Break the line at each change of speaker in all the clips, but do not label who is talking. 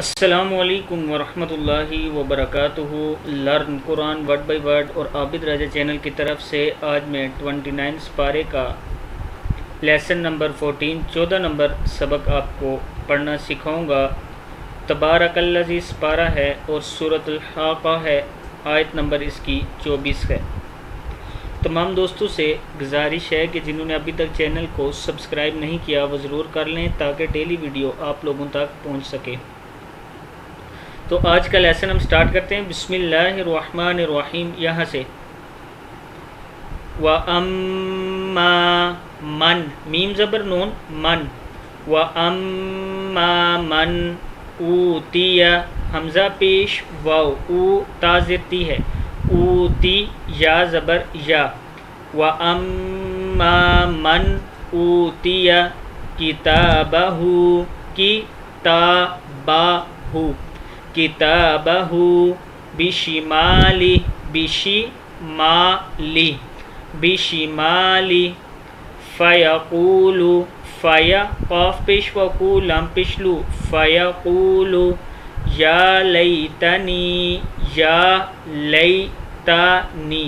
السلام علیکم ورحمۃ اللہ وبرکاتہ۔ Learn Quran word by word اور عابد راجہ چینل کی طرف سے آج میں 29 سپارے کا لیسن نمبر 14 نمبر سبق آپ کو پڑھنا سکھاؤں گا۔ تبارک الذی سپارہ ہے اور سورۃ الحاقہ ہے، آیت نمبر اس کی 24 ہے۔ تمام دوستوں سے گزارش ہے کہ جنہوں نے ابھی تک چینل کو سبسکرائب نہیں کیا وہ ضرور کر لیں تاکہ ڈیلی ویڈیو آپ لوگوں تک پہنچ سکے۔ تو آج کا لیسن ہم سٹارٹ کرتے ہیں۔ بسم اللہ الرحمن الرحیم، یہاں سے وَأَمَّا مَن، میم زبر نون، من، وَأَمَّا مَن اوتی، حمزہ پیش واو، او تا زیر تی ہے، اوتی یا زبر یا، وَأَمَّا مَن اوتی کتابہ، کتابہ، کتابہ بشمالی، بشمالی، بشمالی، فیقول، فیا قاف پیش وقو لام پیش لو، فیقول یا لیتنی، یا لیتنی،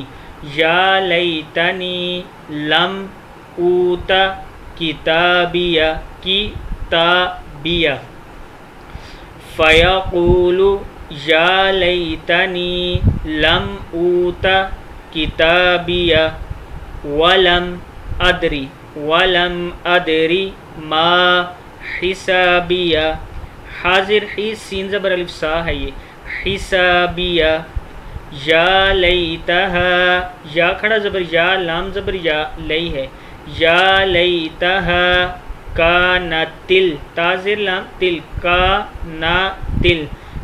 یا لیتنی لم اوت کتابیہ، کتابیہ، فیقول یا لیتنی لم اوت کتابیہ، ولم ادری، ولم ادری ما حسابیہ، حاضر حی سین زبر الف سا ہے یہ، حسابیہ، یا لیتہا، یا کھڑا زبر یا، لام زبر یا، لئی ہے، یا لیتہا کانتل، تازر لام تل، کانتل،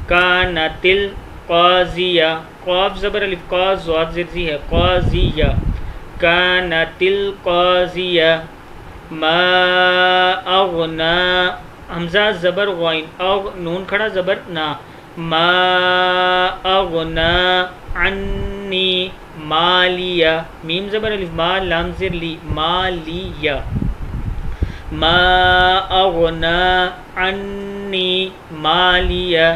کانتل قاضیہ، قاف زبر الف قا زواد زرزی ہے، قاضیہ، کانتل قاضیہ، ما اغنا، حمزہ زبر غائن، اغ نون کھڑا زبر نا، ما اغنا عنی مالیہ، میم زبر الف ما لام زر لی، مالیہ، ما اغنا عنی مالیہ،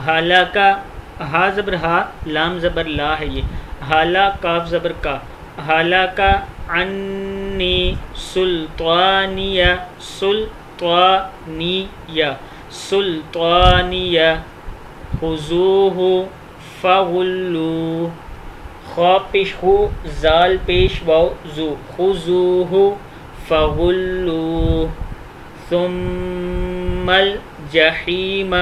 ہلاکا، ہا زبر ہا لام زبر لا ہے یہ، ہلا کاف زبر کا، ہلاکا عنی سلطانیہ، سلطانیہ، سلطانیہ، خذوہ فغلوہ، خا پیش خو زال پیش واو زو، خذوہ فغلوہ، ثم الجحیم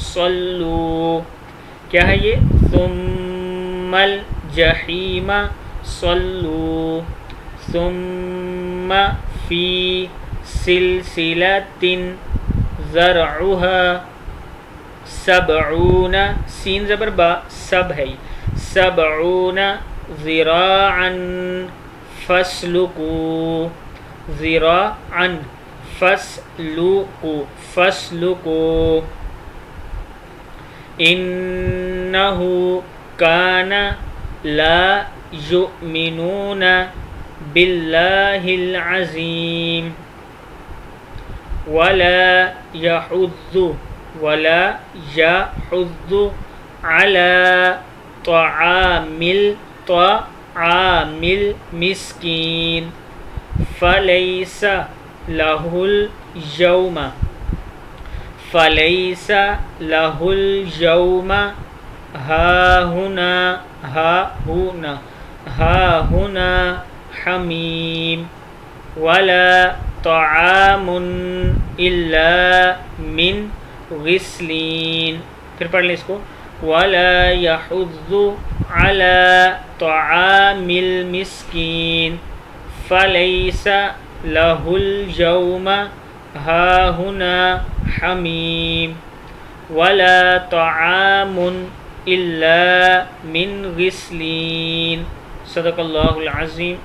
صلوہ، کیا ہے یہ؟ ثم الجحیم صلوہ، ثم فی سلسلۃ ذرعها سبعون، سین زبر با سب ہے، سبعون ذراعا فاسلکوا، ذراعا فاسلکوا، فاسلکوا، انہ کان لا یؤمنون باللہ العظیم، ولا یحض، ولا یحض علی طعام المسکین، فلیس لہ اليوم، فلیس لہ اليوم ہاہنا، ہاہنا، ہاہنا حمیم، ولا طعام الا من غسلین، پھر پڑھ لیں اس کو، ولا یحض علی طعام المسکین، فلیس لہ اليوم ہاہنا حمیم، ولا طعام الا من غسلین۔ صدق اللہ العظیم۔